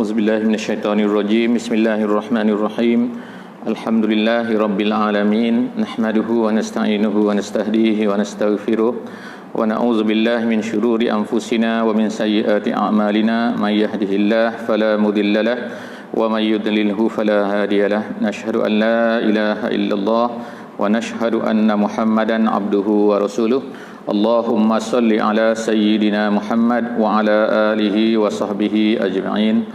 A'udzubillahi minasyaitonirrajim. Bismillahirrahmanirrahim. Alhamdulillahi rabbil alamin. Nahmaduhu wa nasta'inuhu wa nastahdihi wa nastaghfiruh. Wa na'udzubillahi min syururi anfusina wa min sayyiati a'malina. May yahdihillahu fala mudhillalah wa may yudlilhu fala hadiyalah. Nashhadu an la ilaha illallah wa nashhadu anna Muhammadan abduhu wa rasuluh. Allahumma salli ala sayyidina Muhammad wa ala alihi wa sahbihi ajma'in.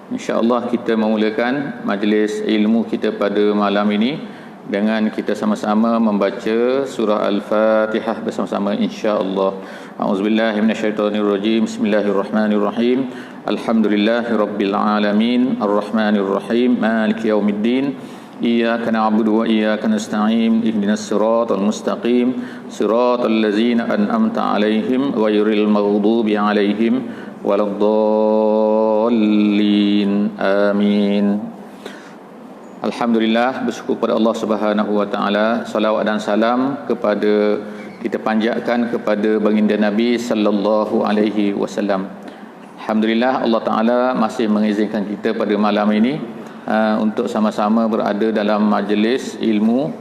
InsyaAllah kita memulakan majlis ilmu kita pada malam ini dengan kita sama-sama membaca surah Al-Fatihah bersama-sama insyaAllah. A'udzubillahi minasyaitonirrajim. Bismillahirrahmanirrahim. Alhamdulillahi rabbil alamin. Ar-Rahmanirrahim. Maliki yaumiddin. Iyyaka na'budu wa iyyaka nasta'in. Ihdinas siratal mustaqim. Siratal ladzina an'amta 'alaihim ghairil maghdubi 'alaihim waladdallin. Amin. Alhamdulillah, bersyukur kepada Allah Subhanahu wa taala. Salawat dan salam kepada kita panjatkan kepada baginda Nabi sallallahu alaihi wasallam. Alhamdulillah, Allah taala masih mengizinkan kita pada malam ini untuk sama-sama berada dalam majlis ilmu,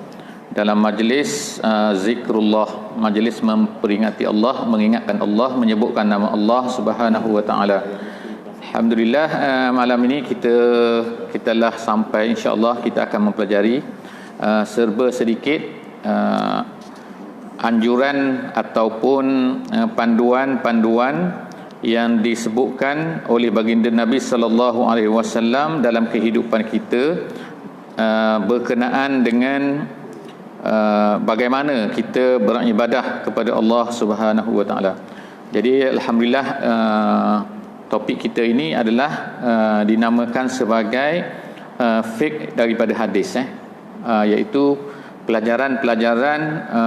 dalam majlis zikrullah, majlis memperingati Allah, mengingatkan Allah, menyebutkan nama Allah Subhanahu wa taala. Alhamdulillah, malam ini kita telah sampai, insya-Allah kita akan mempelajari serba sedikit anjuran ataupun panduan-panduan yang disebutkan oleh baginda Nabi sallallahu alaihi wasallam dalam kehidupan kita berkenaan dengan bagaimana kita beribadah kepada Allah Subhanahu wa taala. Jadi alhamdulillah, topik kita ini adalah dinamakan sebagai fiqh daripada hadis, iaitu pelajaran-pelajaran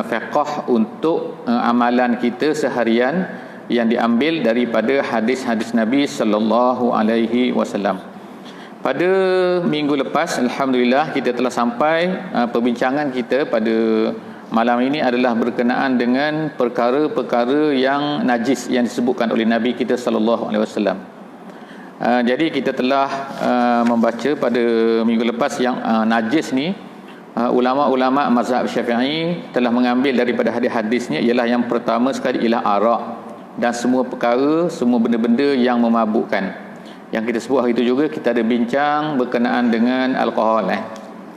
fiqh untuk amalan kita seharian yang diambil daripada hadis-hadis Nabi sallallahu alaihi wasallam. Pada minggu lepas, alhamdulillah, kita telah sampai perbincangan kita pada malam ini adalah berkenaan dengan perkara-perkara yang najis yang disebutkan oleh Nabi kita sallallahu alaihi wasallam. Jadi kita telah membaca pada minggu lepas yang najis ni, ulama-ulama mazhab Syafi'i telah mengambil daripada hadis-hadisnya ialah yang pertama sekali ialah arak dan semua perkara, semua benda-benda yang memabukkan. Yang kita sebut hari itu juga kita ada bincang berkenaan dengan alkohol.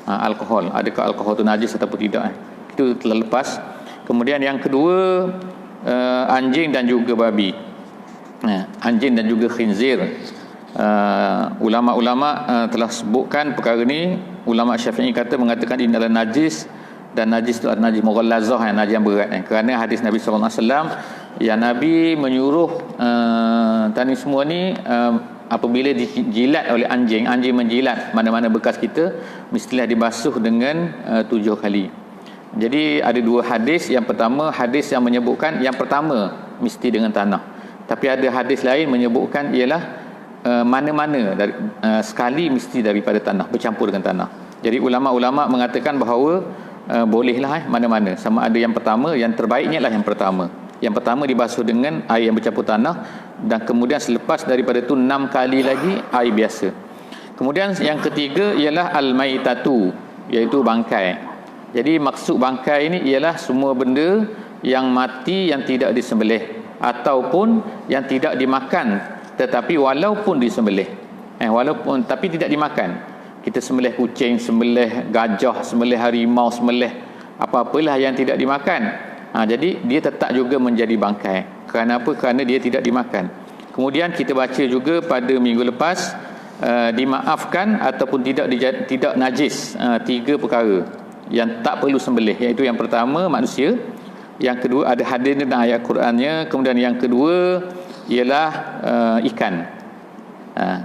Alkohol, adakah alkohol itu najis ataupun tidak? Itu telah lepas. Kemudian yang kedua, anjing dan juga babi. Anjing dan juga khinzir. Ulama-ulama telah sebutkan perkara ni. Ulama Syafi'i mengatakan ini adalah najis, dan najis itu adalah najis mughallazah, najis yang berat, kerana hadis Nabi sallallahu alaihi wasallam yang Nabi menyuruh tadi semua ni apabila dijilat oleh anjing menjilat mana-mana bekas kita, mestilah dibasuh dengan 7 kali. Jadi ada 2 hadis. Yang pertama, hadis yang menyebutkan yang pertama mesti dengan tanah, tapi ada hadis lain menyebutkan ialah mana-mana sekali mesti daripada tanah, bercampur dengan tanah. Jadi ulama-ulama mengatakan bahawa bolehlah mana-mana, sama ada yang pertama, yang terbaiknya lah yang pertama. Yang pertama dibasuh dengan air yang bercampur tanah, dan kemudian selepas daripada itu 6 kali lagi air biasa. Kemudian yang ketiga ialah al-maitatu, iaitu bangkai. Jadi maksud bangkai ini ialah semua benda yang mati yang tidak disembelih ataupun yang tidak dimakan, tetapi walaupun disembelih, walaupun tapi tidak dimakan. Kita sembelih kucing, sembelih gajah, sembelih harimau, sembelih apa-apalah yang tidak dimakan, jadi dia tetap juga menjadi bangkai. Kerana apa? Kerana dia tidak dimakan. Kemudian kita baca juga pada minggu lepas, dimaafkan ataupun tidak najis 3 perkara yang tak perlu sembelih, iaitu yang pertama manusia, yang kedua ada hadis dan ayat Qurannya, kemudian yang kedua ialah ikan.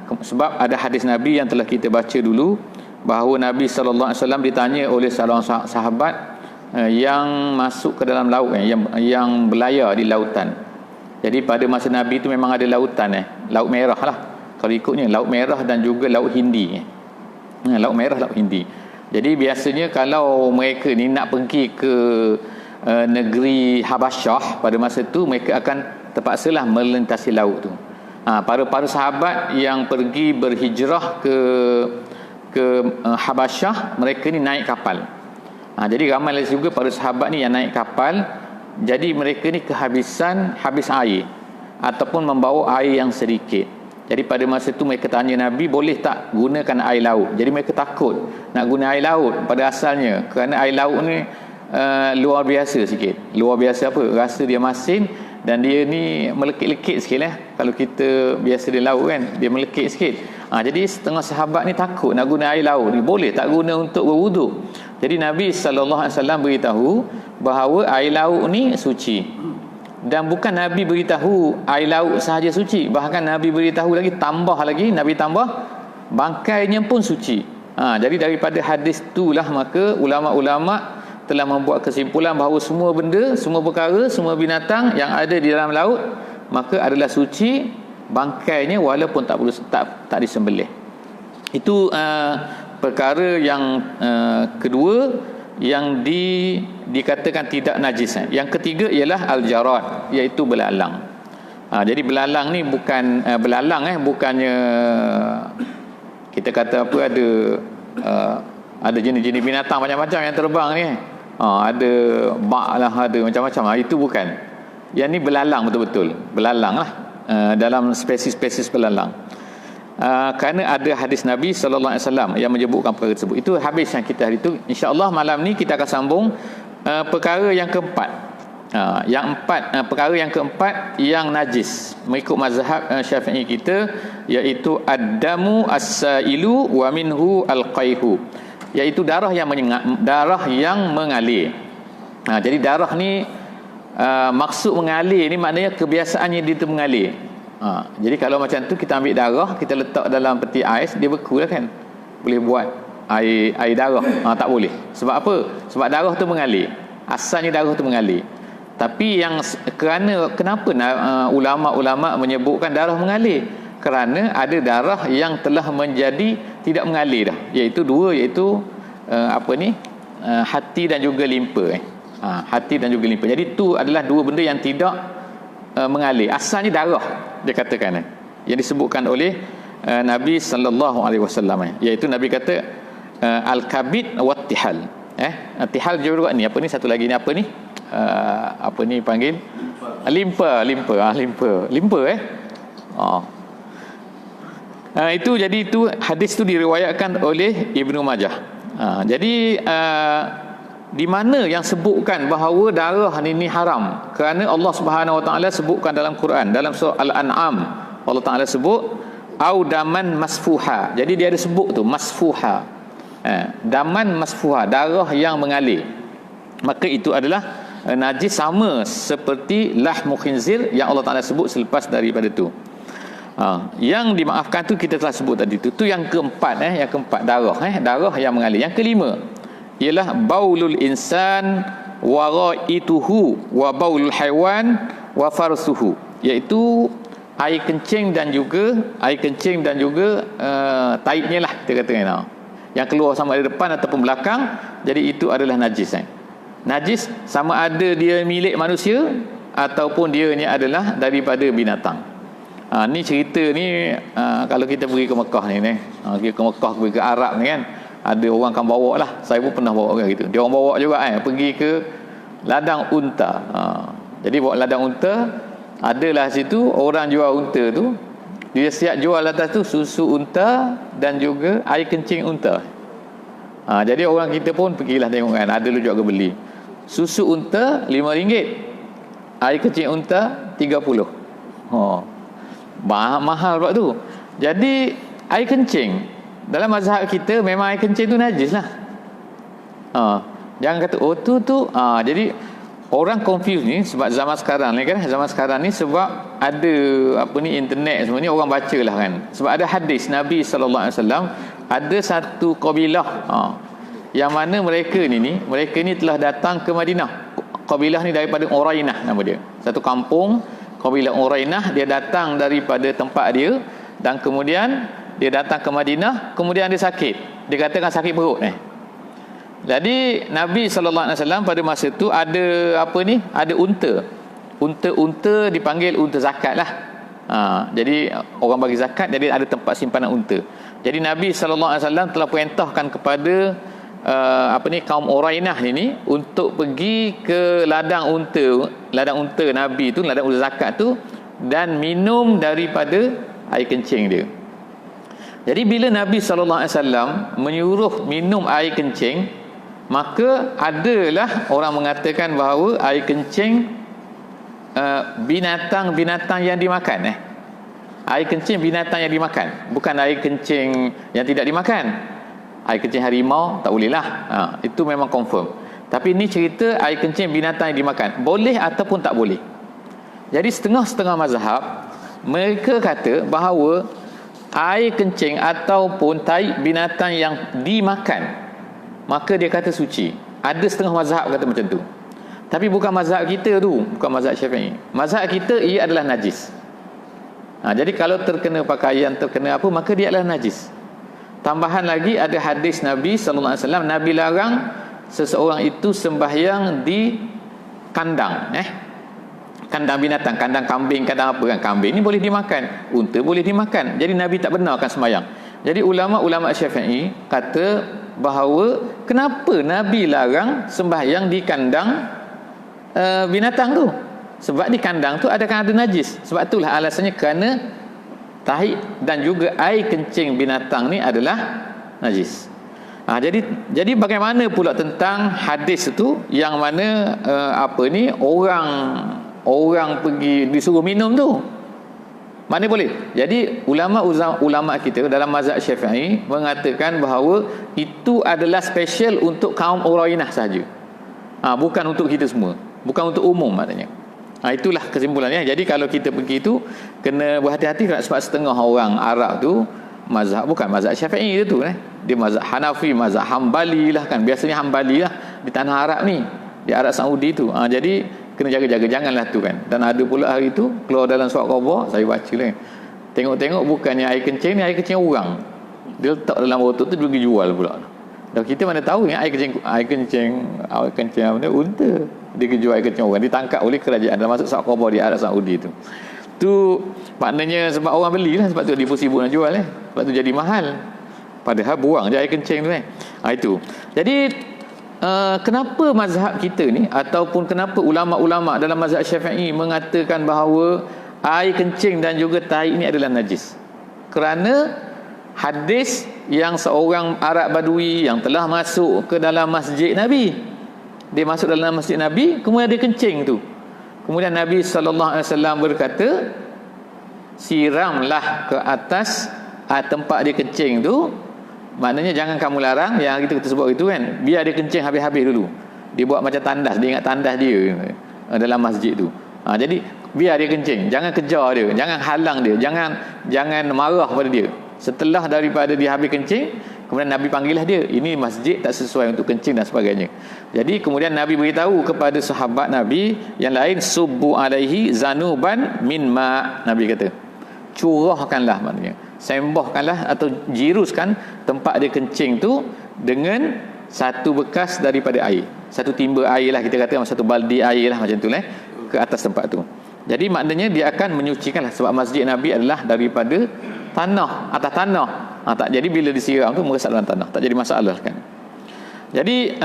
Sebab ada hadis Nabi yang telah kita baca dulu, bahawa Nabi sallallahu alaihi wasallam ditanya oleh seorang sahabat yang masuk ke dalam laut, yang berlayar di lautan. Jadi pada masa Nabi itu memang ada lautan, Laut Merah lah kalau ikutnya, Laut Merah dan juga Laut Hindi. Laut Merah, Laut Hindi. Jadi biasanya kalau mereka ni nak pergi ke negeri Habasyah pada masa itu, mereka akan terpaksalah melintasi laut tu. Para sahabat yang pergi berhijrah ke Habasyah, mereka ni naik kapal. Jadi ramai lagi juga para sahabat ni yang naik kapal. Jadi mereka ni habis air ataupun membawa air yang sedikit. Jadi pada masa itu mereka tanya Nabi, boleh tak gunakan air laut? Jadi mereka takut nak guna air laut pada asalnya, kerana air laut ni luar biasa sikit. Luar biasa apa? Rasa dia masin dan dia ni melekit-lekit sikit lah. Kalau kita biasa di laut kan, dia melekit sikit. Jadi setengah sahabat ni takut nak guna air laut ni. Boleh tak guna untuk berwuduk? Jadi Nabi SAW beritahu bahawa air laut ni suci. Dan bukan Nabi beritahu air laut sahaja suci, bahkan Nabi beritahu lagi, Nabi tambah bangkainya pun suci. Jadi daripada hadis itulah maka ulama-ulama telah membuat kesimpulan bahawa semua benda, semua perkara, semua binatang yang ada di dalam laut maka adalah suci bangkainya walaupun tak disembelih. Itu perkara yang kedua yang dikatakan tidak najis. Yang ketiga ialah al-jarad, iaitu belalang. Jadi belalang ni bukan bukannya kita kata apa, ada jenis-jenis binatang macam-macam yang terbang ni. Ada bak lah, ada macam-macam. Itu bukan. Yang ni belalang, betul-betul belalang lah, dalam spesies belalang. Kerana ada hadis Nabi SAW yang menyebutkan perkara tersebut. Itu habis yang kita hari itu. InsyaAllah malam ni kita akan sambung perkara yang keempat. Perkara yang keempat yang najis mengikut mazhab Syafi'i kita, iaitu ad-damu as-sailu wa minhu al-qayhu, iaitu darah yang mengalir. Jadi darah ni maksud mengalir ni maknanya kebiasaannya dia tu mengalir. Jadi kalau macam tu kita ambil darah, kita letak dalam peti ais, dia beku lah kan. Boleh buat air darah? Tak boleh. Sebab apa? Sebab darah tu mengalir. Asalnya darah tu mengalir. Tapi kenapa ulama-ulama menyebutkan darah mengalir? Kerana ada darah yang telah menjadi tidak mengalir dah. Iaitu hati dan juga limpa. Hati dan juga limpa. Jadi itu adalah dua benda yang tidak mengalir. Asalnya darah, dia katakan, yang disebutkan oleh Nabi SAW, iaitu Nabi kata al-kabid wa tihal. Tihal juga ni apa ni, satu lagi ni apa ni panggil limpa. Itu jadi itu hadis tu diriwayatkan oleh Ibnu Majah. Jadi di mana yang sebutkan bahawa darah ni haram? Kerana Allah Subhanahu Wa Taala sebutkan dalam Quran, dalam surah Al-An'am, Allah Taala sebut au daman masfuha. Jadi dia ada sebut tu masfuha. Daman masfuha, darah yang mengalir. Maka itu adalah najis, sama seperti lahmu khinzir yang Allah Taala sebut selepas daripada tu. Yang dimaafkan tu kita telah sebut tadi tu. Tu yang keempat, yang keempat darah yang mengalir. Yang kelima ialah baulul insan wa ra'ituhu wa baulul haiwan wa farsuhu, iaitu air kencing dan juga taibnya lah, kita kata yang keluar sama ada depan ataupun belakang. Jadi itu adalah najis. Najis sama ada dia milik manusia ataupun dia ni adalah daripada binatang. Ni cerita ni kalau kita pergi ke Mekah ni pergi ke Mekah, pergi ke Arab ni kan, ada orang akan bawa lah. Saya pun pernah bawa orang gitu. Dia orang bawa juga pergi ke ladang unta. Jadi bawa ladang unta, adalah situ orang jual unta tu, dia siap jual atas tu susu unta dan juga air kencing unta. Jadi orang kita pun pergilah tengok kan, ada lu jual ke beli. Susu unta RM5, air kencing unta RM30. Mahal pula tu. Jadi air kencing dalam mazhab kita memang air kencing tu najis lah. Jangan kata jadi orang confuse ni sebab zaman sekarang ni sebab ada internet semua ni, orang baca lah kan. Sebab ada hadis Nabi SAW, ada satu kabilah yang mana mereka ni telah datang ke Madinah. Kabilah ni daripada Urainah nama dia. Satu kampung kabilah Urainah, dia datang daripada tempat dia dan kemudian dia datang ke Madinah, kemudian dia sakit. Dia katakan sakit perut Jadi Nabi SAW pada masa tu ada ada unta. Unta dipanggil unta zakat lah. Jadi orang bagi zakat, jadi ada tempat simpanan unta. Jadi Nabi SAW telah perintahkan kepada kaum Urainah ini untuk pergi ke ladang unta Nabi tu, ladang unta zakat tu, dan minum daripada air kencing dia. Jadi bila Nabi SAW menyuruh minum air kencing, maka adalah orang mengatakan bahawa air kencing binatang-binatang yang dimakan. Air kencing binatang yang dimakan, bukan air kencing yang tidak dimakan. Air kencing harimau tak boleh lah, itu memang confirm. Tapi ini cerita air kencing binatang yang dimakan, boleh ataupun tak boleh. Jadi setengah-setengah mazhab mereka kata bahawa air kencing ataupun tai binatang yang dimakan, maka dia kata suci. Ada setengah mazhab kata macam tu. Tapi bukan mazhab kita tu, bukan mazhab Syafi'i. Mazhab kita ia adalah najis. Jadi kalau terkena pakaian, terkena apa, maka dia adalah najis. Tambahan lagi ada hadis Nabi SAW, Nabi larang seseorang itu sembahyang di kandang, kandang binatang, kandang kambing, kandang apa kan. Kambing ni boleh dimakan, unta boleh dimakan. Jadi Nabi tak benarkan sembahyang. Jadi ulama-ulama Syafi'i kata bahawa kenapa Nabi larang sembahyang di kandang binatang tu? Sebab di kandang tu ada najis. Sebab itulah alasannya, kerana tahi dan juga air kencing binatang ni adalah najis. Jadi bagaimana pula tentang hadis itu yang mana orang pergi disuruh minum tu? Mana boleh? Jadi ulama kita dalam mazhab Syafi'i mengatakan bahawa itu adalah special untuk kaum Urainah sahaja. Bukan untuk kita semua, bukan untuk umum maknanya. Itulah kesimpulannya. Jadi kalau kita pergi tu kena berhati-hati, sebab setengah orang Arab tu bukan mazhab Syafi'i tu dia mazhab Hanafi, mazhab Hambali lah kan. Biasanya Hambali lah di tanah Arab ni, di Arab Saudi tu. Jadi kena jaga-jaga, janganlah tu kan. Dan ada pula hari tu keluar dalam surat khabar, saya baca lah, tengok-tengok bukannya air kencing ni, air kencing orang. Dia letak dalam botol tu, dia pergi jual pula. Dan kita mana tahu air kencing apa unta, dia jual air kencing orang, ditangkap oleh kerajaan dalam masuk surat khabar di Arab Saudi tu. Tu maknanya sebab orang belilah, sebab tu dia pun sibuk nak jual sebab tu jadi mahal. Padahal buang je air kencing tu itu. Jadi kenapa mazhab kita ni, ataupun kenapa ulama-ulama dalam mazhab Syafi'i mengatakan bahawa air kencing dan juga tai ini adalah najis? Kerana hadis yang seorang Arab Badui yang telah masuk ke dalam masjid Nabi, dia masuk dalam masjid Nabi, kemudian dia kencing tu. Kemudian Nabi SAW berkata, siramlah ke atas tempat dia kencing tu. Maknanya jangan kamu larang, yang kita sebut itu kan, biar dia kencing habis-habis dulu. Dia buat macam tandas, dia ingat tandas dia dalam masjid tu. Jadi biar dia kencing, jangan kejar dia, jangan halang dia, jangan marah pada dia. Setelah daripada dia habis kencing, kemudian Nabi panggillah dia, ini masjid tak sesuai untuk kencing dan sebagainya. Jadi kemudian Nabi beritahu kepada sahabat Nabi yang lain, subbu alaihi zanuban min ma'. Nabi kata, curahkanlah, maknanya sembahkanlah atau jiruskan tempat dia kencing tu dengan satu bekas daripada air, satu timba air lah, kita kata satu baldi air lah, macam tu ke atas tempat tu. Jadi maknanya dia akan menyucikan lah, sebab masjid Nabi adalah daripada tanah, atas tanah. Tak jadi bila disiram tu meresap dalam tanah, tak jadi masalah kan. Jadi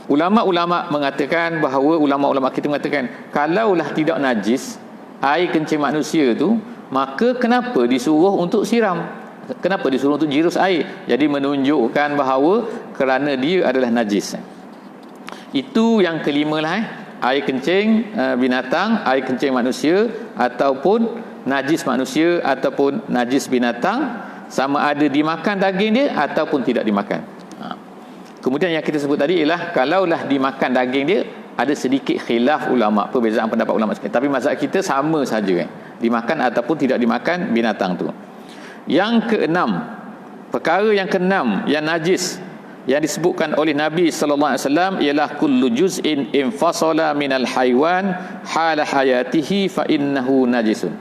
ulama-ulama mengatakan bahawa, ulama-ulama kita mengatakan, kalaulah tidak najis air kencing manusia tu, maka kenapa disuruh untuk siram? Kenapa disuruh untuk jirus air? Jadi menunjukkan bahawa kerana dia adalah najis. Itu yang kelima lah air kencing binatang, air kencing manusia, ataupun najis manusia ataupun najis binatang, sama ada dimakan daging dia ataupun tidak dimakan. Kemudian yang kita sebut tadi ialah kalaulah dimakan daging dia, ada sedikit khilaf ulama, perbezaan pendapat ulama sikit. Tapi mazhab kita sama saja dimakan ataupun tidak dimakan binatang tu. Yang keenam, perkara yang keenam yang najis yang disebutkan oleh Nabi sallallahu alaihi wasallam ialah kullu juz'in infasala minal haiwan hala hayatihi fa innahu najisun.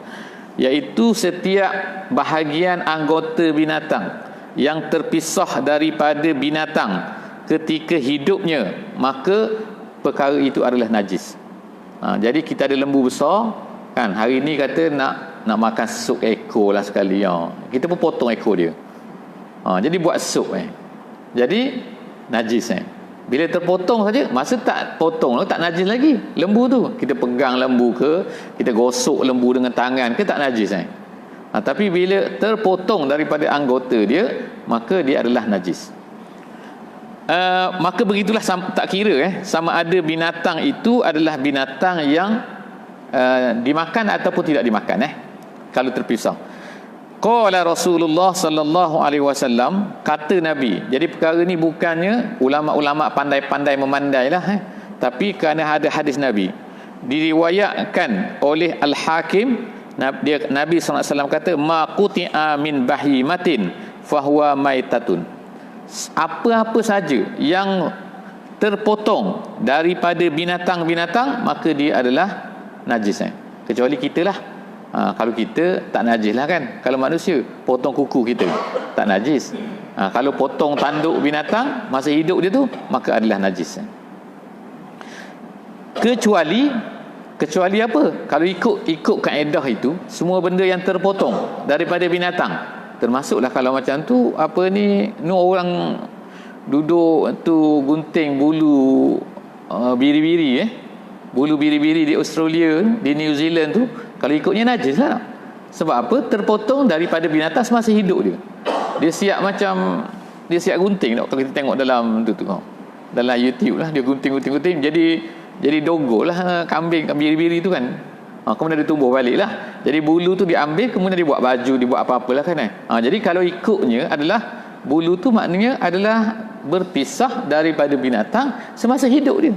Iaitu setiap bahagian anggota binatang yang terpisah daripada binatang ketika hidupnya, maka perkara itu adalah najis. Jadi kita ada lembu besar, Kan hari ni kata nak makan sup ekor lah sekali. Kita pun potong ekor dia. Jadi buat sup Jadi najis Bila terpotong saja, masa tak potong tak najis lagi. Lembu tu kita pegang lembu ke, kita gosok lembu dengan tangan ke, tak najis tapi bila terpotong daripada anggota dia, maka dia adalah najis. Maka begitulah, tak kira sama ada binatang itu adalah binatang yang dimakan ataupun tidak dimakan kalau terpisah. Qala Rasulullah sallallahu alaihi wasallam, kata Nabi. Jadi perkara ni bukannya ulama-ulama pandai-pandai memandailah tapi kerana ada hadis Nabi. Diriwayatkan oleh Al-Hakim, Nabi sallallahu alaihi wasallam kata, ma quti'a min bahimatin fahuwa maitatun. Apa-apa saja yang terpotong daripada binatang-binatang, maka dia adalah najis kecuali kita lah. Kalau kita tak najis lah kan. Kalau manusia potong kuku kita tak najis. Kalau potong tanduk binatang masa hidup dia tu, maka adalah najis. Kecuali apa? Kalau ikut kaedah itu, semua benda yang terpotong daripada binatang, termasuklah kalau macam tu orang duduk tu gunting bulu biri-biri bulu biri-biri di Australia, di New Zealand tu, kalau ikutnya najis lah. Sebab apa? Terpotong daripada binatang semasa hidup dia. Dia siap gunting tak? Kalau kita tengok dalam dalam YouTube lah, dia gunting jadi dogo lah kambing biri-biri tu kan. Kemudian dia tumbuh balik lah. Jadi bulu tu diambil, kemudian dia buat baju, dia buat apa-apalah kan jadi kalau ikutnya adalah bulu tu maknanya adalah berpisah daripada binatang semasa hidup dia.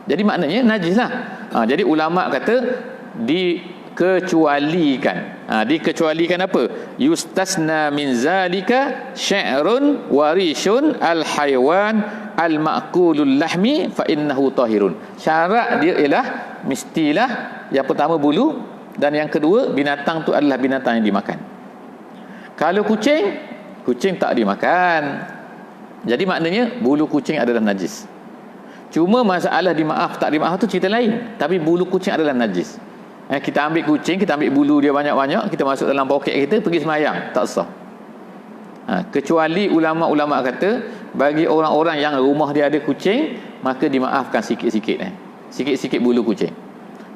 Jadi maknanya najis lah. Jadi ulama kata dikecualikan. Dikecualikan apa? Yustasna min zalika syi'run warishun al-haywan al-ma'kulul lahmi fa innahu tahirun. Syarat dia ialah mestilah yang pertama bulu, dan yang kedua binatang tu adalah binatang yang dimakan. Kalau kucing tak dimakan. Jadi maknanya bulu kucing adalah najis. Cuma masalah dimaaf tak dimaaf tu cerita lain. Tapi bulu kucing adalah najis. Kita ambil kucing, kita ambil bulu dia banyak-banyak, kita masuk dalam poket kita, pergi semayang, tak sah. Kecuali ulama-ulama kata bagi orang-orang yang rumah dia ada kucing, maka dimaafkan sikit-sikit sikit-sikit bulu kucing.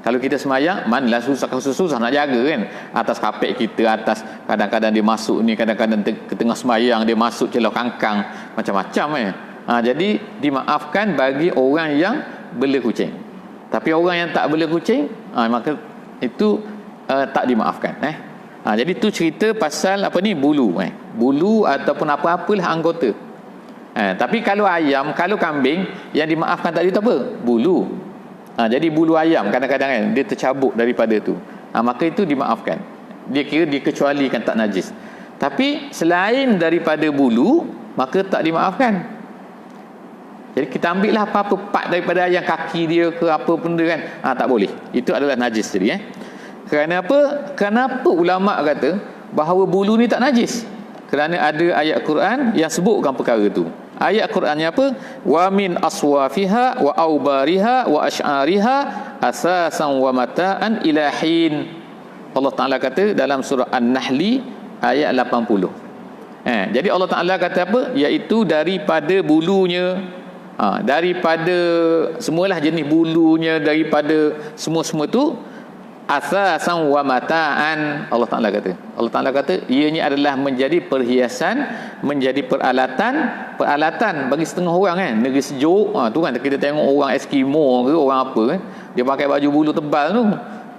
Kalau kita semayang, manalah susah nak jaga kan. Atas kapek kita, atas kadang-kadang dia masuk ni, kadang-kadang ke tengah semayang dia masuk celah kangkang, macam-macam jadi dimaafkan bagi orang yang bela kucing. Tapi orang yang tak bela kucing, maka itu tak dimaafkan. Jadi tu cerita pasal bulu bulu ataupun apa-apalah anggota. Tapi kalau ayam, kalau kambing, yang dimaafkan tadi tu apa? Bulu. Jadi bulu ayam kadang-kadang kan dia tercabuk daripada tu, maka itu dimaafkan. Dia kira dikecualikan, tak najis. Tapi selain daripada bulu, maka tak dimaafkan. Jadi kita ambil lah apa-apa part daripada ayam, kaki dia ke apa benda kan, tak boleh. Itu adalah najis tadi. Kerana apa? Kenapa ulama kata bahawa bulu ni tak najis? Kerana ada ayat Quran yang sebutkan perkara tu. Ayat Qurannya apa? Wa min aswafiha wa aubariha wa asy'ariha asasan wa mata'an ila hin. Allah Taala kata dalam surah An-Nahl ayat 80. Jadi Allah Taala kata apa? Iaitu daripada bulunya, daripada semualah jenis bulunya, daripada semua-semua tu, asasan wa mata'an. Allah Taala kata ianya adalah menjadi perhiasan, menjadi peralatan bagi setengah orang kan. Negeri sejuk tu kan, kita tengok orang Eskimo ke orang apa kan, dia pakai baju bulu tebal tu.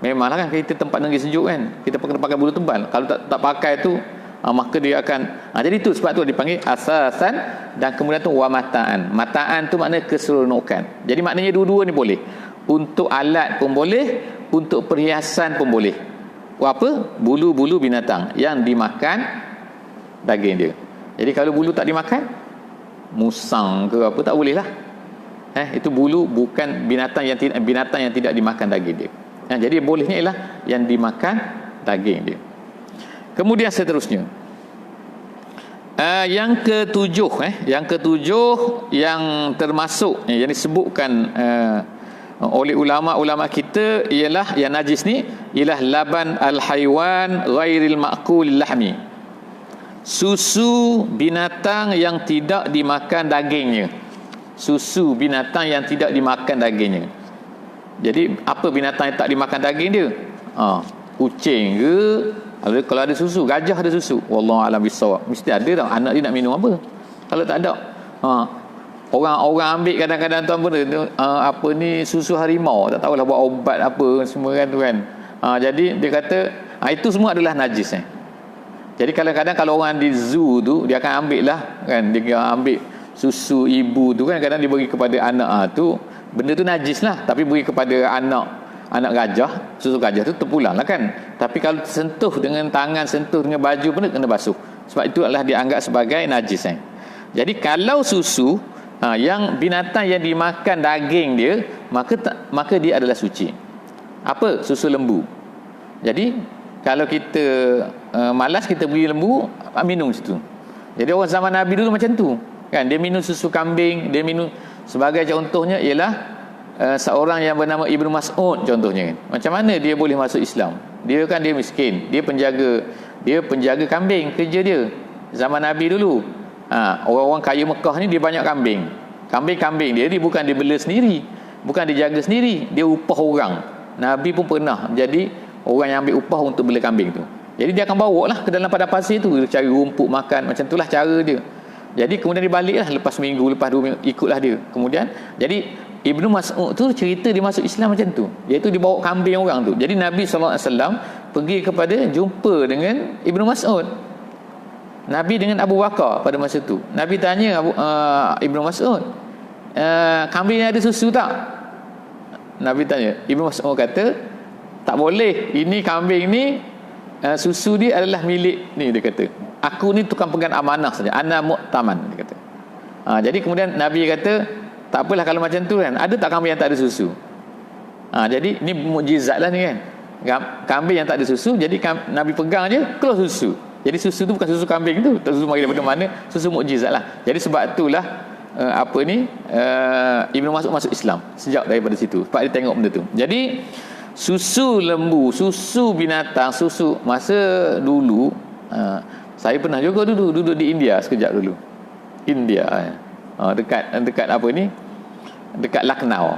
Memanglah kan kita tempat negeri sejuk kan, kita pakai bulu tebal. Kalau tak pakai tu, maka dia akan jadi tu, sebab tu dipanggil asasan. Dan kemudian tu wa mata'an. Mata'an tu makna keseronokan. Jadi maknanya dua-dua ni boleh. Untuk alat pun boleh, untuk perhiasan pun boleh. Apa? Bulu-bulu binatang yang dimakan daging dia. Jadi kalau bulu tak dimakan, musang ke apa, tak boleh lah. Itu bulu bukan binatang yang tidak dimakan daging dia. Jadi bolehnya ialah yang dimakan daging dia. Kemudian seterusnya, yang ketujuh yang termasuk yang disebutkan oleh ulama-ulama kita ialah yang najis ni ialah laban al-haiwan ghairil ma'kul lahmi, susu binatang yang tidak dimakan dagingnya. Susu binatang yang tidak dimakan dagingnya. Jadi apa binatang yang tak dimakan daging dia? Kucing ke? Kalau ada susu, gajah ada susu. Wallahu a'lam bissawab. Mesti ada tau anak dia nak minum apa. Kalau tak ada, orang ambil kadang-kadang tuan pun apa ni susu harimau, tak tahulah buat ubat apa semua kan tu kan. Jadi dia kata itu semua adalah najis. Jadi kadang-kadang kalau orang di zoo tu dia akan ambil lah kan, dia ambil susu ibu tu kan, kadang dia bagi kepada anak tu, benda tu najis lah, tapi bagi kepada anak gajah, susu gajah tu terpulang lah kan. Tapi kalau sentuh dengan tangan, sentuh dengan baju pun kena basuh, sebab itu adalah dianggap sebagai najis. Jadi kalau susu yang binatang yang dimakan daging dia, maka dia adalah suci. Apa? Susu lembu. Jadi kalau kita malas kita beli lembu, minum situ. Jadi orang zaman Nabi dulu macam tu kan, dia minum susu kambing, dia minum. Sebagai contohnya ialah seorang yang bernama Ibnu Mas'ud contohnya kan. Macam mana dia boleh masuk Islam? Dia miskin, dia penjaga kambing, kerja dia zaman Nabi dulu. Orang-orang kaya Mekah ni dia banyak kambing. Kambing dia bukan dia bela sendiri, bukan dia jaga sendiri, dia upah orang. Nabi pun pernah jadi orang yang ambil upah untuk bela kambing tu. Jadi dia akan bawa lah ke dalam padang pasir tu, dia cari rumput makan, macam itulah cara dia. Jadi kemudian dia balik lah, lepas minggu, lepas 2 minggu, ikutlah dia. Kemudian jadi Ibnu Mas'ud tu cerita dia masuk Islam macam tu, iaitu dia bawa kambing orang tu. Jadi Nabi SAW pergi jumpa dengan Ibnu Mas'ud, Nabi dengan Abu Bakar pada masa tu. Nabi tanya Ibnu Mas'ud, kambing ada susu tak? Nabi tanya. Ibnu Mas'ud kata, tak boleh, ini kambing ni susu dia adalah milik ni, dia kata. Aku ni tukang pegang amanah saja, ana mu'taman, dia kata. Jadi kemudian Nabi kata, tak apalah kalau macam tu kan, ada tak kambing yang tak ada susu? Jadi ni mukjizat lah ni kan, kambing yang tak ada susu, jadi Nabi pegang je keluar susu. Jadi susu tu bukan susu kambing tu, susu mari daripada mana, susu mukjizat lah. Jadi sebab itulah Ibnu Mas'ud masuk Islam sejak daripada situ, sebab dia tengok benda tu. Jadi susu lembu, susu binatang, susu masa dulu, saya pernah juga duduk di India sekejap dulu. India dekat apa ni, dekat Lucknow.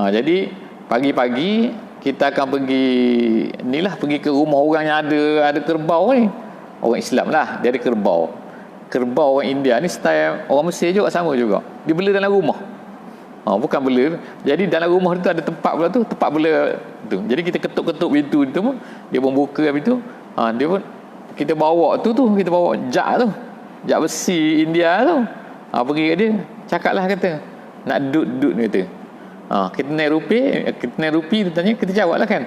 Jadi pagi-pagi kita akan pergi ke rumah orang yang ada kerbau ni. Orang Islam lah, dia ada kerbau. Kerbau orang India ni style orang Mesir juga, sama juga. Dia bela dalam rumah. Bukan bela. Jadi dalam rumah tu ada tempat pula tu, tempat bela tu. Jadi kita ketuk-ketuk pintu tu pun, dia pun buka habis tu. Dia pun kita bawa kita bawa jak besi India tu. Pergi kat dia, cakaplah kata, nak duduk kata. Kita naik rupi, dia tanya, kita jawablah kan.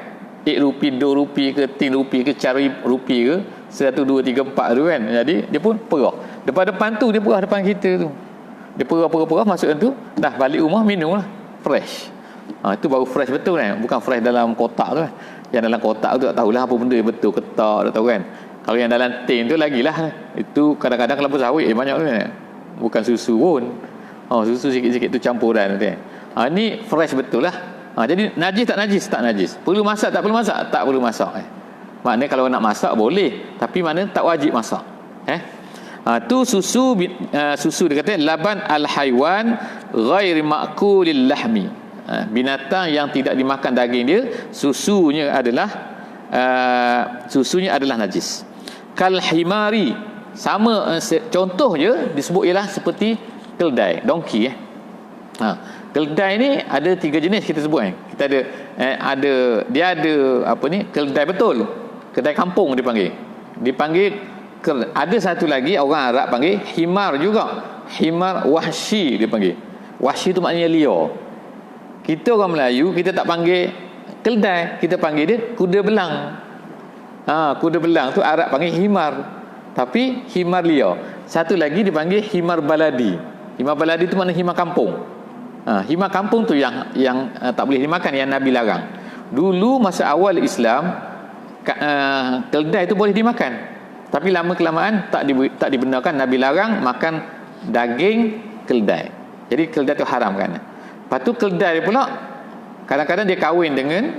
8 rupi, 2 rupi ke, 3 rupi ke, 4 rupi ke, 1, 2, 3, 4 tu kan. Jadi dia pun perah. Depan tu dia perah depan kita tu. Dia perah masuk tu, dah balik rumah minum lah. Fresh. Itu baru fresh betul kan. Bukan fresh dalam kotak tu kan. Yang dalam kotak tu tak tahulah apa benda betul ketak, tak tahu kan. Kalau yang dalam tin tu lagilah. Itu kadang-kadang kelapa sawit banyak tu kan. Bukan susu pun. Susu sikit-sikit tu campuran tu kan. Ni fresh betul lah. Jadi najis tak najis? Tak najis. Perlu masak tak perlu masak? Tak perlu masak. Maknanya kalau nak masak boleh, tapi mana tak wajib masak. Tu susu dia kata laban al-haiwan ghairi ma'kulil lahmi. Binatang yang tidak dimakan daging dia, susunya adalah najis. Kal himari, sama contoh je disebut ialah seperti keldai, donkey. Keldai ni ada 3 jenis kita sebut Kita dia ada apa ni, keldai betul, keldai kampung dipanggil. Ada satu lagi orang Arab panggil himar juga. Himar wahsy dipanggil. Wahsy tu maknanya liar. Kita orang Melayu kita tak panggil keldai, kita panggil dia kuda belang. Kuda belang tu Arab panggil himar. Tapi himar liar. Satu lagi dipanggil himar baladi. Himar baladi tu maknanya himar kampung. Himar kampung tu yang tak boleh dimakan, yang Nabi larang. Dulu masa awal Islam, keldai tu boleh dimakan. Tapi lama kelamaan tak dibenarkan. Nabi larang makan daging keldai. Jadi keldai tu haram kan. Lepas tu keldai pula Kadang-kadang dia kahwin dengan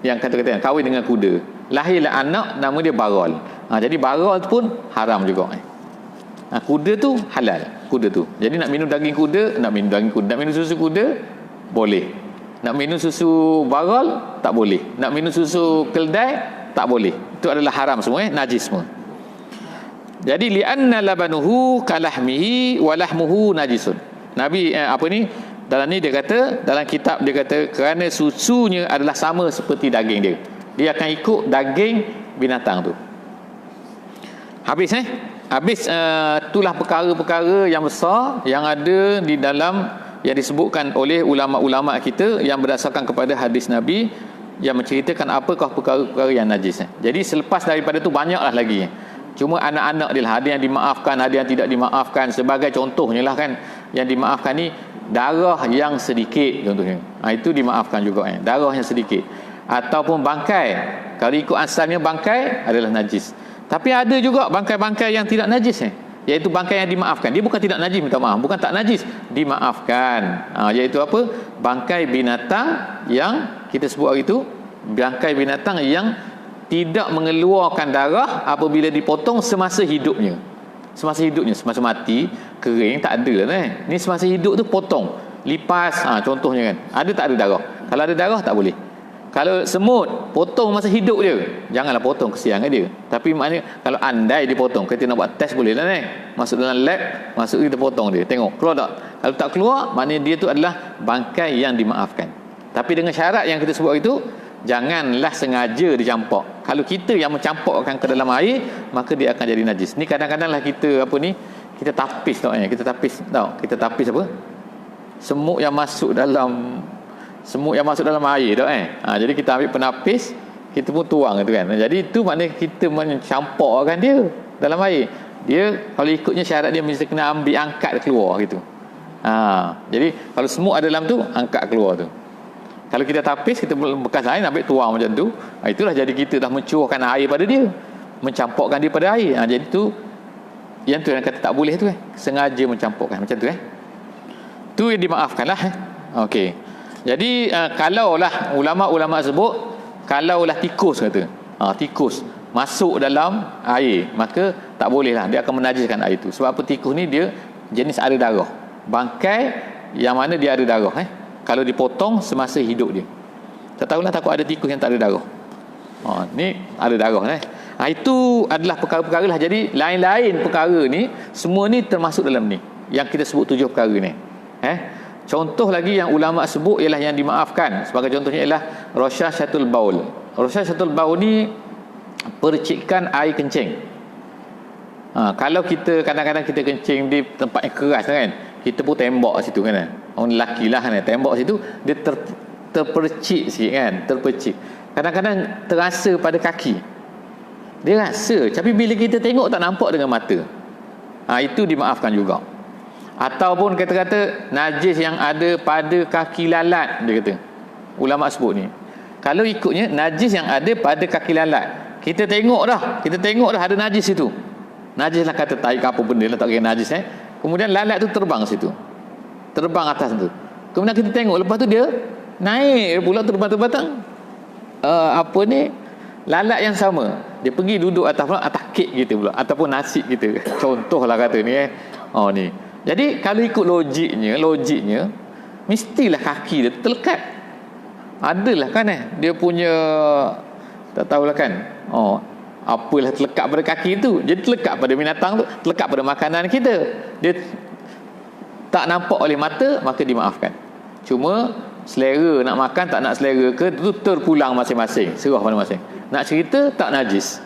yang kata-kata kahwin dengan kuda. Lahirlah anak, nama dia Baral. Jadi Baral tu pun haram juga. Kuda tu halal, kuda tu. Jadi nak minum daging kuda, nak minum susu kuda boleh. Nak minum susu Baral tak boleh. Nak minum susu keldai tak boleh. Itu adalah haram semua, najis semua. Jadi li'anna labanuhu kalahmihi walahmuhu najisun. Nabi dalam ni dia kata, dalam kitab dia kata kerana susunya adalah sama seperti daging dia. Dia akan ikut daging binatang tu. Habis itulah perkara-perkara yang besar yang ada di dalam yang disebutkan oleh ulama-ulama kita yang berdasarkan kepada hadis Nabi yang menceritakan apakah perkara-perkara yang najis. Jadi selepas daripada tu banyaklah lagi. Cuma anak-anak dia lah, ada yang dimaafkan, ada yang tidak dimaafkan. Sebagai contohnya lah kan, yang dimaafkan ni darah yang sedikit contohnya. Itu dimaafkan juga darah yang sedikit. Ataupun bangkai. Kalau ikut asalnya bangkai adalah najis. Tapi ada juga bangkai-bangkai yang tidak najis iaitu bangkai yang dimaafkan. Dia bukan tidak najis, minta maaf, bukan tak najis, dimaafkan. Iaitu apa? Bangkai binatang yang kita sebut hari itu, bangkai binatang yang tidak mengeluarkan darah apabila dipotong semasa hidupnya. Semasa mati, kering, tak ada ni semasa hidup tu potong, lipas, contohnya kan. Ada tak ada darah? Kalau ada darah tak boleh. Kalau semut potong masa hidup dia, janganlah potong, kesian dia. Tapi maknanya kalau andai dipotong, kita nak buat test boleh lah masuk dalam lab, masuk kita potong dia, tengok keluar tak. Kalau tak keluar, maknanya dia tu adalah bangkai yang dimaafkan. Tapi dengan syarat yang kita sebut itu, janganlah sengaja dicampak. Kalau kita yang mencampakkan ke dalam air, maka dia akan jadi najis. Ni kadang-kadang lah kita kita tapis tau. Kita tapis apa? Semut yang masuk dalam air tau. Jadi kita ambil penapis, kita pun tuang tu kan. Jadi itu maknanya kita mencampakkan dia dalam air. Dia kalau ikutnya syarat dia mesti kena ambil, angkat keluar gitu. Jadi kalau semut ada dalam tu, angkat keluar tu. Kalau kita tapis, kita bekas lain ambil tuang macam tu, itulah jadi kita dah mencurahkan air pada dia, mencampakkan dia pada air. Jadi tu yang kata tak boleh tu sengaja mencampakkan macam tu tu yang dimaafkan lah. Okey. Jadi kalaulah ulama-ulama sebut, kalaulah tikus kata, tikus masuk dalam air, maka tak boleh lah, dia akan menajiskan air tu. Sebab apa? Tikus ni dia jenis ada darah, bangkai yang mana dia ada darah kalau dipotong semasa hidup dia. Tak tahulah, takut ada tikus yang tak ada darah. Ni ada darah itu adalah perkara-perkara lah. Jadi lain-lain perkara ni, semua ni termasuk dalam ni yang kita sebut 7 perkara ni. Contoh lagi yang ulama sebut ialah yang dimaafkan. Sebagai contohnya ialah Rasyashatul Baul. Rasyashatul Baul ni percikan air kencing. Kalau kita kadang-kadang kita kencing di tempat yang keras kan, kita pun tembak situ kan. Orang lelaki lah kan, tembak situ, dia terpercik sikit kan, terpercik. Kadang-kadang terasa pada kaki. Dia rasa, tapi bila kita tengok tak nampak dengan mata. Itu dimaafkan juga. Ataupun kata-kata najis yang ada pada kaki lalat, dia kata. Ulama sebut ni. Kalau ikutnya najis yang ada pada kaki lalat, kita tengok dah ada najis situ. Najis lah kata taik apa benda lah, tak kira najis Kemudian lalat tu terbang situ, terbang atas tu. Kemudian kita tengok, lepas tu dia naik pula, terbang-terbang lalat yang sama, dia pergi duduk atas kek kita pula, ataupun nasi kita. Contohlah kata ni ni. Jadi kalau ikut logiknya mestilah kaki dia terlekat. Adalah kan dia punya, tak tahulah kan, apalah terlekat pada kaki tu. Jadi terlekat pada binatang tu, terlekat pada makanan kita. Dia tak nampak oleh mata, maka dimaafkan. Cuma selera nak makan, tak nak selera ke, itu terpulang masing-masing, serah pada masing. Nak cerita tak najis,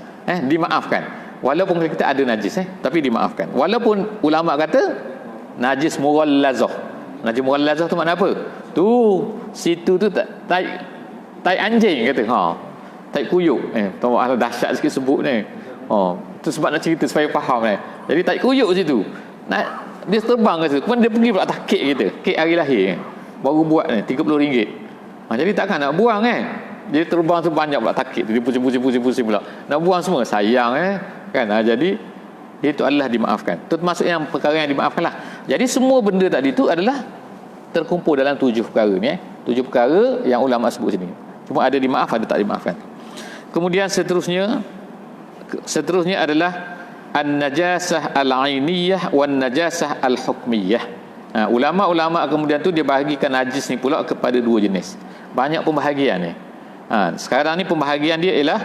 dimaafkan. Walaupun kita ada najis, tapi dimaafkan. Walaupun ulama kata najis mughallazah. Najis mughallazah tu makna apa? Tu situ tu tai anjing kata. Tai kuyuk. Tahu dahsyat sikit sebut ni. Tu sebab nak cerita supaya faham Jadi tai kuyuk situ. Dia terbang ke situ. Kemudian dia pergi pula atas kek kita. Kek hari lahir. Baru buat RM30. Jadi takkan nak buang Dia terbang tu banyak pula takik tu. Dia pusing-pusing pula. Nak buang semua. Sayang kan. Jadi itu adalah dimaafkan. Itu termasuk yang perkara yang dimaafkan lah. Jadi semua benda tadi tu adalah terkumpul dalam 7 perkara ni 7 perkara yang ulama sebut sini. Cuma ada dimaaf, ada tak dimaafkan. Kemudian seterusnya adalah an-najasah al-ainiyah wan najasah al-hukmiyah. Ulama-ulama kemudian tu dia bahagikan najis ni pula kepada 2 jenis. Banyak pembahagian ni. Sekarang ni pembahagian dia ialah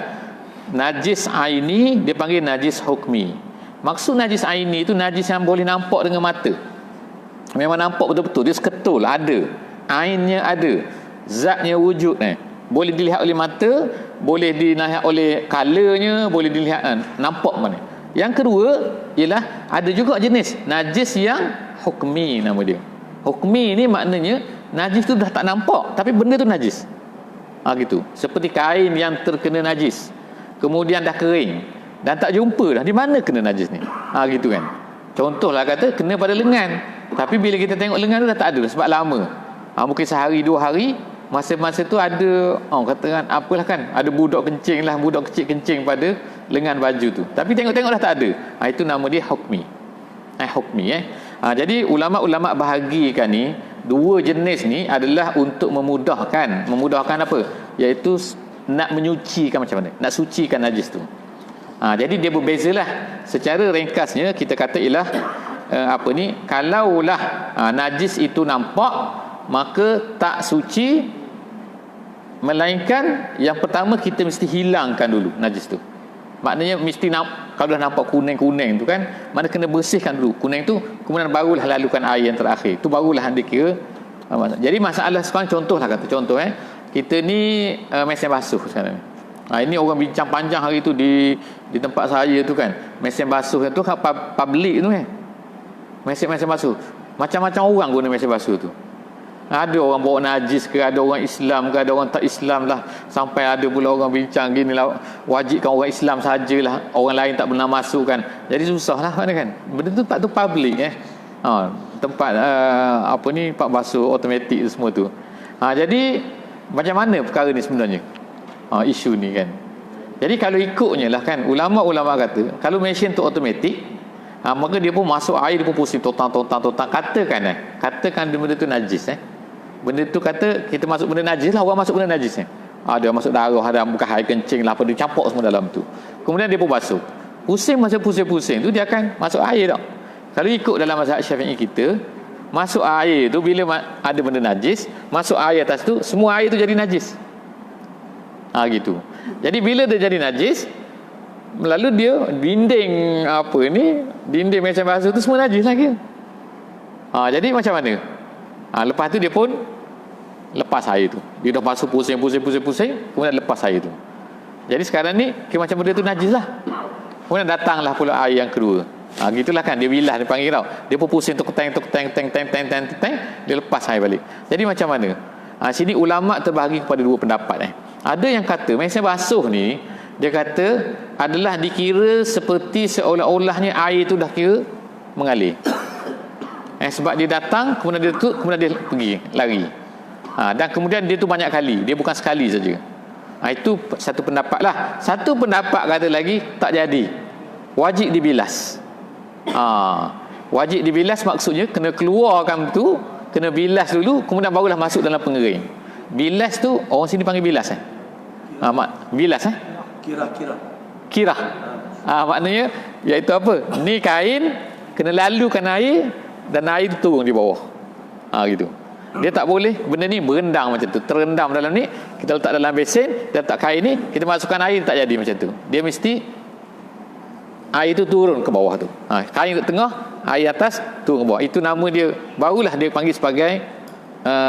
najis aini, dia panggil najis hukmi. Maksud najis aini itu najis yang boleh nampak dengan mata. Memang nampak betul-betul, dia seketul, ada. Ainnya ada. Zatnya wujud ni. Boleh dilihat oleh mata, boleh dilihat oleh colornya, boleh dilihat nampak mana. Yang kedua ialah ada juga jenis najis yang hukmi, nama dia. Hukmi ni maknanya najis tu dah tak nampak tapi benda tu najis. Gitu. Seperti kain yang terkena najis, kemudian dah kering dan tak jumpa dah di mana kena najis ni. Gitu kan. Contohlah kata kena pada lengan, tapi bila kita tengok lengan tu dah tak ada dah, sebab lama. Mungkin sehari 2 hari, masa-masa tu ada katakan apalah kan, ada budak kencing lah, budak kecil kencing pada lengan baju tu, tapi tengok-tengok dah tak ada. Itu nama dia hukmi. Hukmi. Jadi ulama-ulama bahagikan ni 2 jenis ni adalah untuk memudahkan apa, iaitu nak menyucikan macam mana, nak sucikan najis tu. Jadi dia berbezalah. Secara ringkasnya kita kata ialah kalaulah najis itu nampak, maka tak suci, melainkan yang pertama kita mesti hilangkan dulu najis tu. Maknanya mesti kalau dah nampak kuning-kuning tu kan, mana kena bersihkan dulu kuning tu, kemudian barulah lalukan air yang terakhir. Tu barulah dikira. Jadi masalah sekarang, contohlah kata kita ni mesin basuh sekarang. Ini orang bincang panjang hari tu di tempat saya tu kan. Mesin basuh tu kan public tu kan. Mesin basuh. Macam-macam orang guna mesin basuh tu. Ada orang bawa najis ke, ada orang Islam ke, ada orang tak Islam lah. Sampai ada pula orang bincang gini lah, wajibkan orang Islam sajalah, orang lain tak pernah masuk kan. Jadi susah lah kan. Benda tu tak tu public tempat tempat basuh automatik semua tu. Jadi macam mana perkara ni sebenarnya, isu ni kan. Jadi kalau ikutnya lah kan, ulama-ulama kata kalau mesin tu automatik, maka dia pun masuk air, dia pun pusing totang. Katakan benda tu najis benda tu kata kita masuk benda najis lah, orang masuk benda najis ada masuk darah, ada bukan air kencing lah, apa dia campur semua dalam tu. Kemudian dia pun basuh, masa pusing tu dia akan masuk air tak. Kalau ikut dalam mazhab Syafi'i kita, masuk air tu bila ada benda najis, masuk air atas tu, semua air tu jadi najis. Gitu. Jadi bila dia jadi najis, lalu dia dinding mesin basuh tu semua najis lagi. Jadi macam mana? Lepas tu dia pun lepas air tu. Dia dah basuh pusing, kemudian lepas air tu. Jadi sekarang ni macam benda tu najis lah. Kemudian datanglah pula air yang kedua. Gitulah kan, dia bilah, dia panggil tau. Dia pun pusing teng, dia lepas air balik. Jadi macam mana? Sini ulama terbahagi kepada 2 pendapat. Ada yang kata mesin basuh ni, dia kata adalah dikira seperti seolah-olahnya air tu dah kira mengalir. Sebab dia datang, kemudian dia tutup, kemudian dia pergi, lari. Dan kemudian dia tu banyak kali, dia bukan sekali saja. Itu satu pendapat lah. Satu pendapat kata lagi tak jadi, wajib dibilas. Wajib dibilas maksudnya kena keluarkan tu, kena bilas dulu, kemudian barulah masuk dalam pengering. Bilas tu orang sini panggil bilas bilas Kirah. Maknanya iaitu apa? Ni kain kena lalukan air dan air tu turun di bawah. Gitu. Dia tak boleh benda ni berendang macam tu, terendam dalam ni, kita letak dalam besen, kita letak kain ni, kita masukkan air, tak jadi macam tu. Dia mesti air tu turun ke bawah tu. Kain ke tengah, air atas turun ke bawah. Itu nama dia, barulah dia panggil sebagai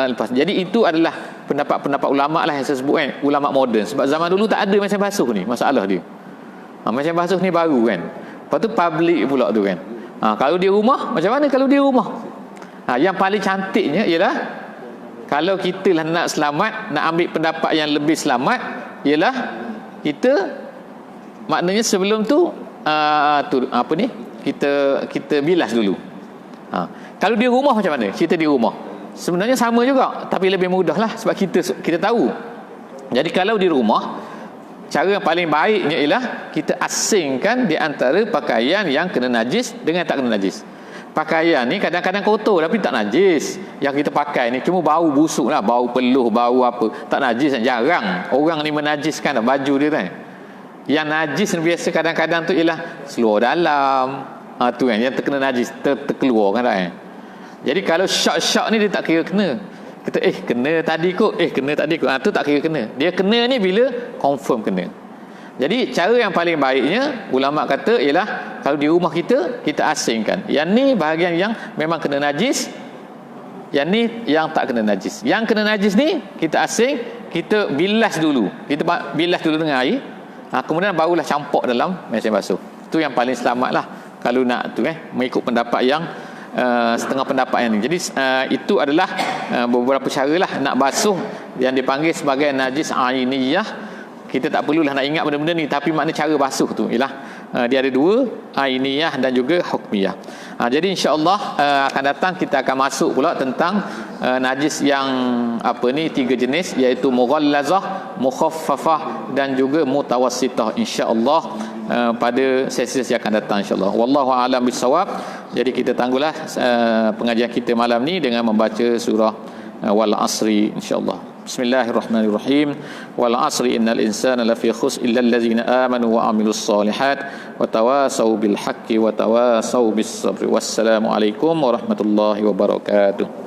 lepas. Jadi itu adalah pendapat-pendapat ulama lah yang saya sebut kan, ulama moden. Sebab zaman dulu tak ada mesin basuh ni, masalah dia. Mesin basuh ni baru kan. Lepas tu public pula tu kan. Kalau di rumah, macam mana kalau di rumah? Yang paling cantiknya ialah kalau kita lah nak selamat, nak ambil pendapat yang lebih selamat, ialah kita maknanya sebelum tu kita bilas dulu. Kalau di rumah macam mana? Kita di rumah sebenarnya sama juga, tapi lebih mudah lah sebab kita tahu. Jadi kalau di rumah, cara yang paling baiknya ialah kita asingkan di antara pakaian yang kena najis dengan tak kena najis. pakaian ni kadang-kadang kotor tapi tak najis. Yang kita pakai ni cuma bau busuk lah, bau peluh, bau apa, tak najis. Jarang orang ni menajiskan baju dia kan. Yang najis ni biasa kadang-kadang tu ialah seluar dalam, tu kan yang terkena najis, terkeluar kan tak. Jadi kalau syak-syak ni dia tak kira kena. Kita kena tadi kot, kena tadi kot, tu tak kira kena. Dia kena ni bila confirm kena. Jadi cara yang paling baiknya ulama kata ialah kalau di rumah kita asingkan. Yang ni bahagian yang memang kena najis, yang ni yang tak kena najis. Yang kena najis ni kita asing, kita bilas dulu. Kita bilas dulu dengan air. Kemudian barulah campur dalam mesin basuh. Itu yang paling selamat lah kalau nak tu mengikut pendapat yang setengah pendapat yang ni. Jadi itu adalah beberapa cara lah nak basuh yang dipanggil sebagai najis ainiyah. Kita tak perlulah nak ingat benda-benda ni, tapi makna cara basuh tu ialah dia ada dua, ainiyah dan juga hukmiyah. Jadi insya-Allah akan datang kita akan masuk pula tentang najis yang tiga jenis, iaitu mughallazah, mukhaffafah dan juga mutawassitah, insya-Allah pada sesi-sesi akan datang insya-Allah. Wallahu a'lam bissawab. Jadi kita tangguhlah pengajian kita malam ni dengan membaca surah wal asri insya-Allah. Bismillahirrahmanirrahim. Wal asri innal insana lafi khusr illa allazina amanu wa amilus solihat wa tawasau bil haqqi wa tawasau bis sabri. Wassalamu alaikum warahmatullahi wabarakatuh.